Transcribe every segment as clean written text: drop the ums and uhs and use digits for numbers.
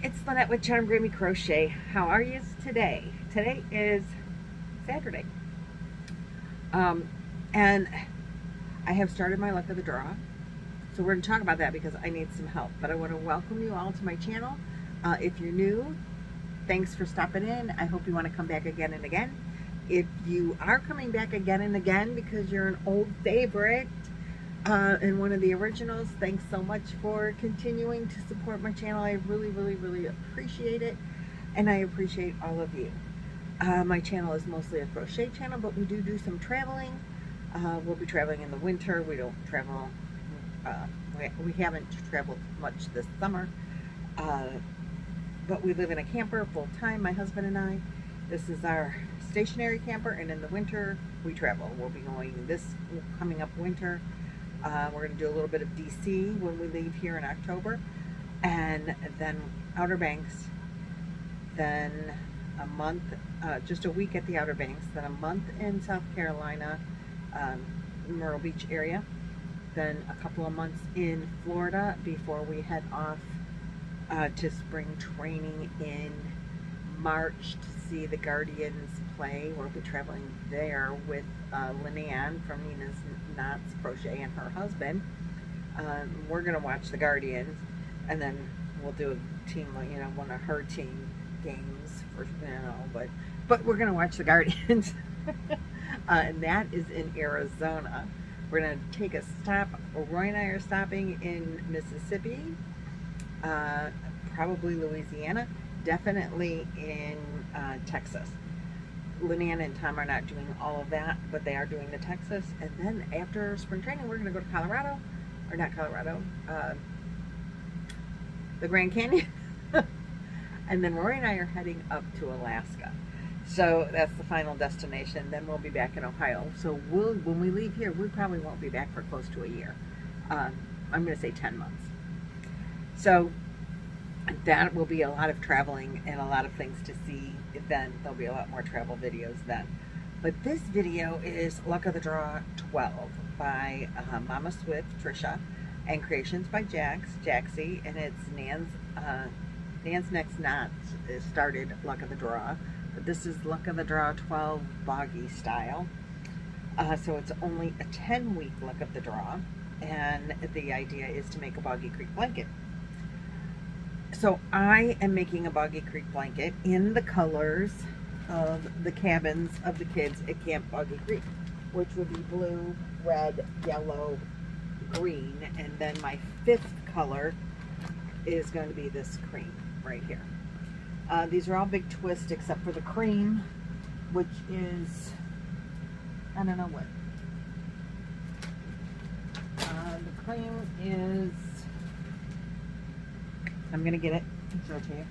it's Lynette with Charm Grammy Crochet. How are you today? Today is Saturday. And I have started my luck of the draw. So we're going to talk about that because I need some help. But I want to welcome you all to my channel. If you're new, thanks for stopping in. I hope you want to come back again and again. If you are coming back again and again because you're an old favorite, and one of the originals, thanks so much for continuing to support my channel. I really appreciate it, and I appreciate all of you. My channel is mostly a crochet channel, but we do some traveling. We'll be traveling in the winter. We don't travel, we haven't traveled much this summer, but we live in a camper full time, my husband and I. This is our stationary camper, and in the winter we travel. We'll be going this coming up winter. We're going to do a little bit of DC when we leave here in October, and then Outer Banks, then a month, just a week at the Outer Banks, then a month in South Carolina, Myrtle Beach area, then a couple of months in Florida before we head off to spring training in March to see the Guardians play. We'll be traveling there with Lynanne from Lynette Crochet and her husband. We're gonna watch the Guardians, and then we'll do a team, one of her team games for, but we're gonna watch the Guardians. And that is in Arizona. We're gonna take a stop. Roy and I are stopping in Mississippi, probably Louisiana, definitely in Texas. Lynanne and Tom are not doing all of that, but they are doing the Texas. And then after spring training, we're going to go to Colorado, or not Colorado, the Grand Canyon. And then Rory and I are heading up to Alaska. So that's the final destination. Then we'll be back in Ohio. So when we leave here, we probably won't be back for close to a year. I'm going to say 10 months. So that will be a lot of traveling and a lot of things to see. Then there'll be a lot more travel videos then. But this video is Luck of the Draw 12 by Mama Swift, Trisha, and Creations by Jaxie, and it's Nan's Next Knot started Luck of the Draw, but this is Luck of the Draw 12 Boggy style. So it's only a 10-week Luck of the Draw, and the idea is to make a Boggy Creek Blanket. So I am making a Boggy Creek Blanket in the colors of the cabins of the kids at Camp Boggy Creek, which would be blue, red, yellow, green, and then my fifth color is going to be this cream right here. These are all big twists except for the cream, which is, I don't know what. The cream is, I'm going to get it and show it to you.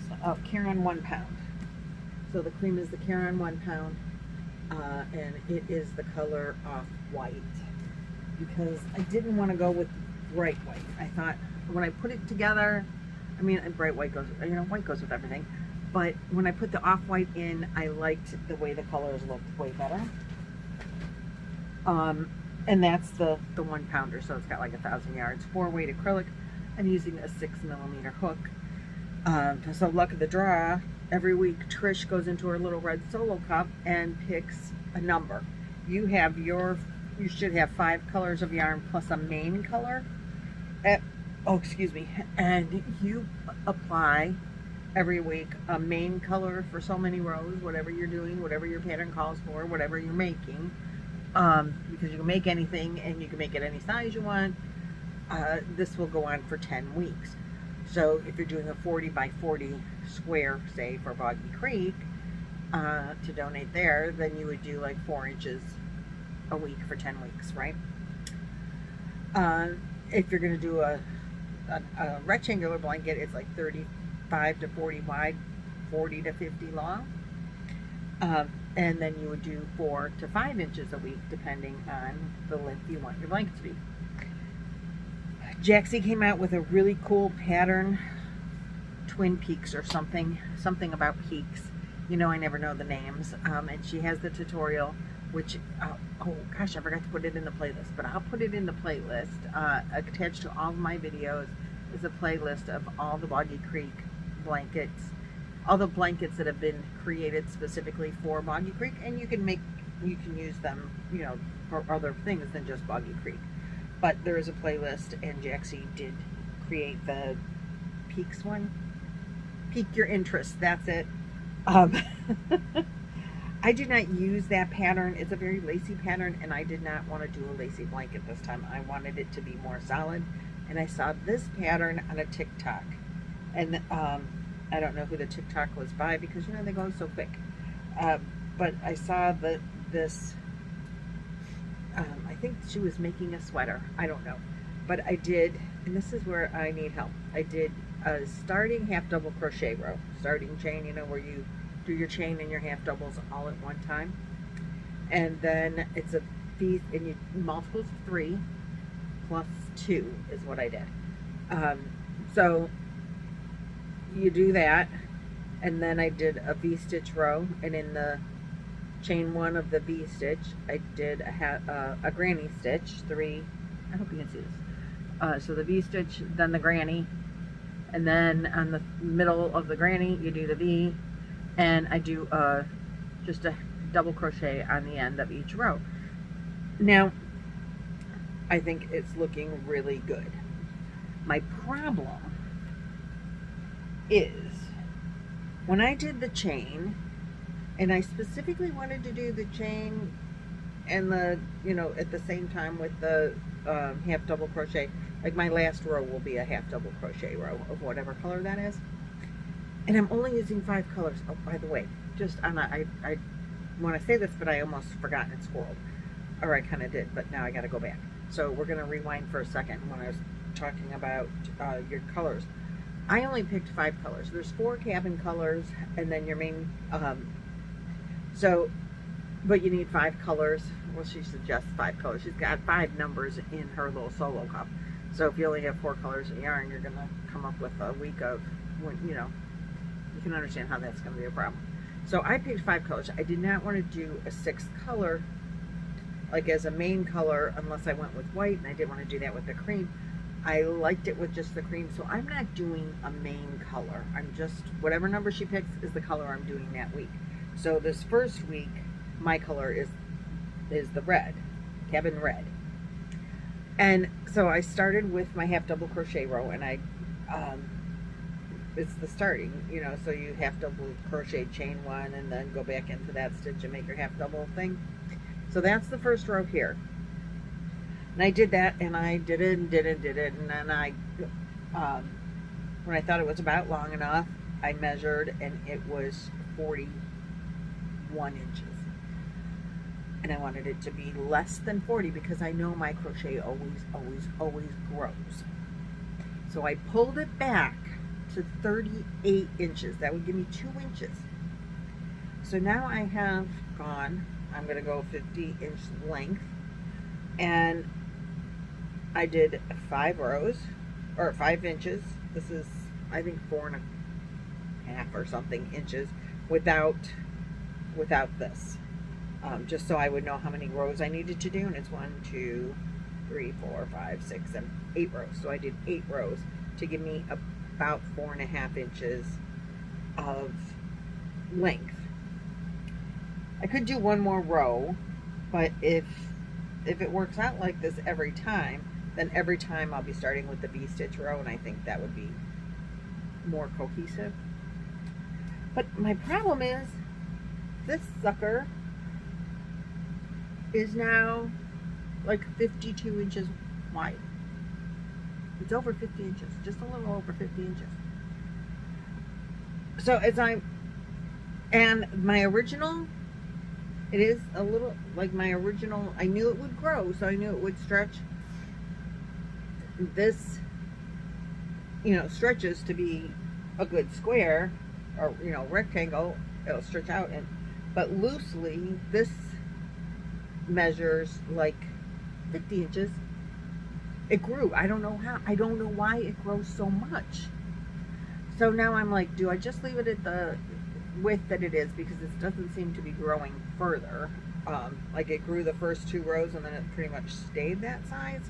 So, Karen 1 pound. So the cream is the Karen 1 pound, and it is the color off-white, because I didn't want to go with bright white. I thought when I put it together, I mean, bright white goes, white goes with everything, but when I put the off-white in, I liked the way the colors looked way better. And that's the 1 pounder, so it's got like 1,000 yards. 4-weight acrylic. I'm using a 6mm hook. So Luck of the Draw, every week Trish goes into her little red solo cup and picks a number. You should have 5 colors of yarn plus a main color. And you apply every week a main color for so many rows, whatever you're doing, whatever your pattern calls for, whatever you're making. Because you can make anything and you can make it any size you want. This will go on for 10 weeks. So if you're doing a 40 by 40 square, say for Boggy Creek, to donate there, then you would do like 4 inches a week for 10 weeks, right? If you're going to do a rectangular blanket, it's like 35 to 40 wide, 40 to 50 long. And then you would do 4 to 5 inches a week, depending on the length you want your blanket to be. Jaxie came out with a really cool pattern, Twin Peaks or something about peaks. I never know the names. And she has the tutorial, which, oh gosh, I forgot to put it in the playlist, but I'll put it in the playlist attached to all of my videos. is a playlist of all the Boggy Creek blankets, all the blankets that have been created specifically for Boggy Creek, and you can use them, you know, for other things than just Boggy Creek. But there is a playlist, and Jaxie did create the Peaks one. Pique your interest, that's it. I did not use that pattern. It's a very lacy pattern, and I did not want to do a lacy blanket this time. I wanted it to be more solid, and I saw this pattern on a TikTok, and I don't know who the TikTok was by, because, you know, they go so quick. But I saw this. I think she was making a sweater. I don't know, but I did, and this is where I need help. I did a starting half double crochet row, starting chain, you know, where you do your chain and your half doubles all at one time, and then it's a piece, and you multiples 3 plus 2 is what I did. So you do that, and then I did a V-stitch row, and in the chain 1 of the V-stitch I did a granny stitch, 3. I hope you can see this. So the V-stitch, then the granny, and then on the middle of the granny you do the V, and I do just a double crochet on the end of each row. Now I think it's looking really good. My problem is when I did the chain, and I specifically wanted to do the chain and the, you know, at the same time with the half double crochet. Like my last row will be a half double crochet row of whatever color that is, and I'm only using 5 colors. Oh, by the way, just on I want to say this, but I almost forgot and squirreled, or I kind of did, but now I got to go back. So we're going to rewind for a second. When I was talking about your colors, I only picked 5 colors. There's 4 cabin colors, and then your main but you need 5 colors. Well, she suggests 5 colors. She's got 5 numbers in her little solo cup. So if you only have 4 colors of yarn, you're going to come up with a week of, you know, you can understand how that's going to be a problem. So I picked 5 colors. I did not want to do a 6th color, like as a main color, unless I went with white, and I didn't want to do that with the cream. I liked it with just the cream, so I'm not doing a main color. I'm just, whatever number she picks is the color I'm doing that week. So this first week, my color is the red, cabin red. And so I started with my half double crochet row, and I, it's the starting, you know, so you half double crochet chain 1, and then go back into that stitch and make your half double thing. So that's the first row here. And I did that, and I did it, and then I, when I thought it was about long enough, I measured, and it was 41 inches. And I wanted it to be less than 40, because I know my crochet always grows. So I pulled it back to 38 inches. That would give me 2 inches. So now I have gone, I'm going to go 50-inch length, and I did 5 rows, or 5 inches. This is, I think, 4.5 or something inches without this. Just so I would know how many rows I needed to do, and it's 1, 2, 3, 4, 5, 6, 7, 8 rows. So I did 8 rows to give me about 4.5 inches of length. I could do 1 more row, but if it works out like this every time, then every time I'll be starting with the V-stitch row, and I think that would be more cohesive. But my problem is, this sucker is now like 52 inches wide. It's over 50 inches, just a little over 50 inches. So and my original, it is a little like my original. I knew it would grow, so I knew it would stretch. This, you know, stretches to be a good square, or, you know, rectangle. It'll stretch out, but loosely this measures like 50 inches. It grew. I don't know how. I don't know why it grows so much. So now I'm like, do I just leave it at the width that it is, because it doesn't seem to be growing further. Like it grew the first 2 rows, and then it pretty much stayed that size.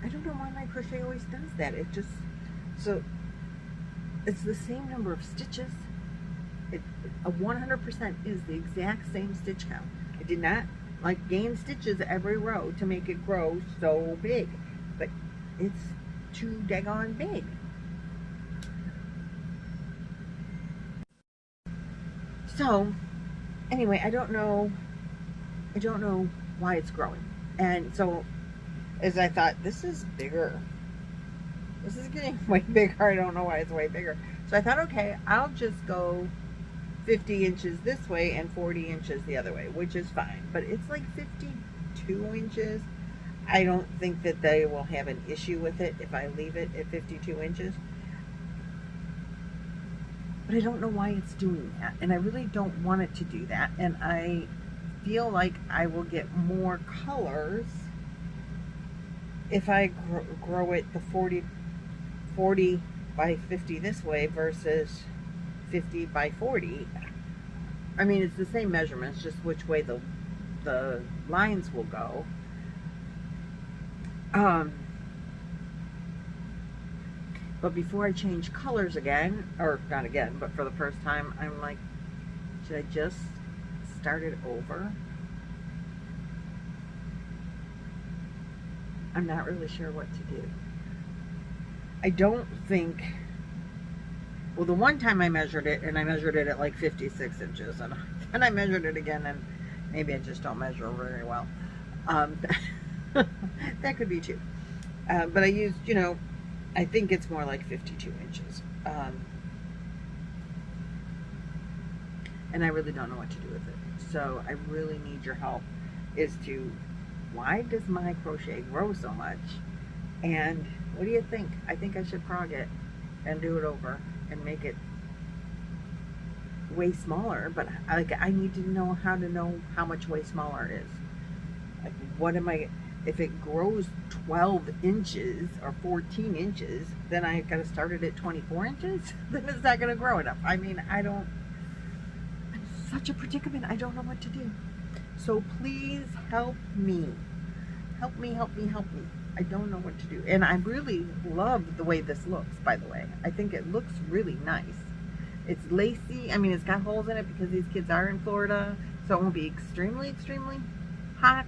I don't know why my crochet always does that. It just, so it's the same number of stitches. A 100% is the exact same stitch count. I did not like gain stitches every row to make it grow so big, but it's too daggone big. So anyway, I don't know why it's growing. And so as I thought, this is bigger. This is getting way bigger. I don't know why it's way bigger. So I thought, okay, I'll just go 50 inches this way and 40 inches the other way, which is fine. But it's like 52 inches. I don't think that they will have an issue with it if I leave it at 52 inches. But I don't know why it's doing that. And I really don't want it to do that. And I feel like I will get more colors if I grow it the 40 by 50 this way versus 50 by 40. I mean, it's the same measurements, just which way the lines will go. But before I change colors again, or not again, but for the first time, I'm like, should I just start it over? I'm not really sure what to do. I don't think, well, the one time I measured it, and I measured it at like 56 inches, and then I measured it again, and maybe I just don't measure very well. That could be too. But I used, you know, I think it's more like 52 inches. And I really don't know what to do with it. So I really need your help as to why does my crochet grow so much? And what do you think? I think I should frog it and do it over and make it way smaller. But I need to know how much way smaller is. Like, what am I, if it grows 12 inches or 14 inches, then I got to start it at 24 inches? Then it's not going to grow enough. I mean, I'm such a predicament. I don't know what to do. So please help me. Help me, help me, help me. I don't know what to do. And I really love the way this looks, by the way. I think it looks really nice. It's lacy. I mean, it's got holes in it because these kids are in Florida, so it won't be extremely, extremely hot,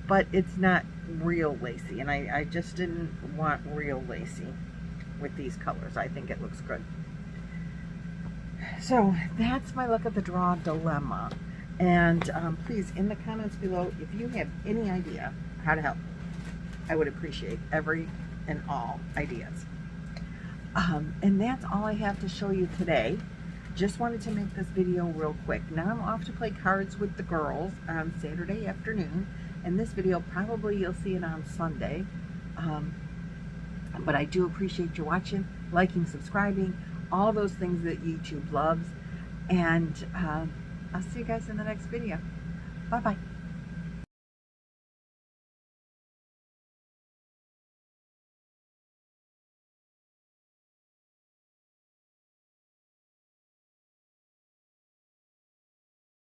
but it's not real lacy. And I just didn't want real lacy with these colors. I think it looks good. So that's my luck of the draw dilemma. And please, in the comments below, if you have any idea how to help, I would appreciate every and all ideas. And that's all I have to show you today. Just wanted to make this video real quick. Now I'm off to play cards with the girls on Saturday afternoon. And this video, probably you'll see it on Sunday. But I do appreciate you watching, liking, subscribing, all those things that YouTube loves. And I'll see you guys in the next video. Bye-bye.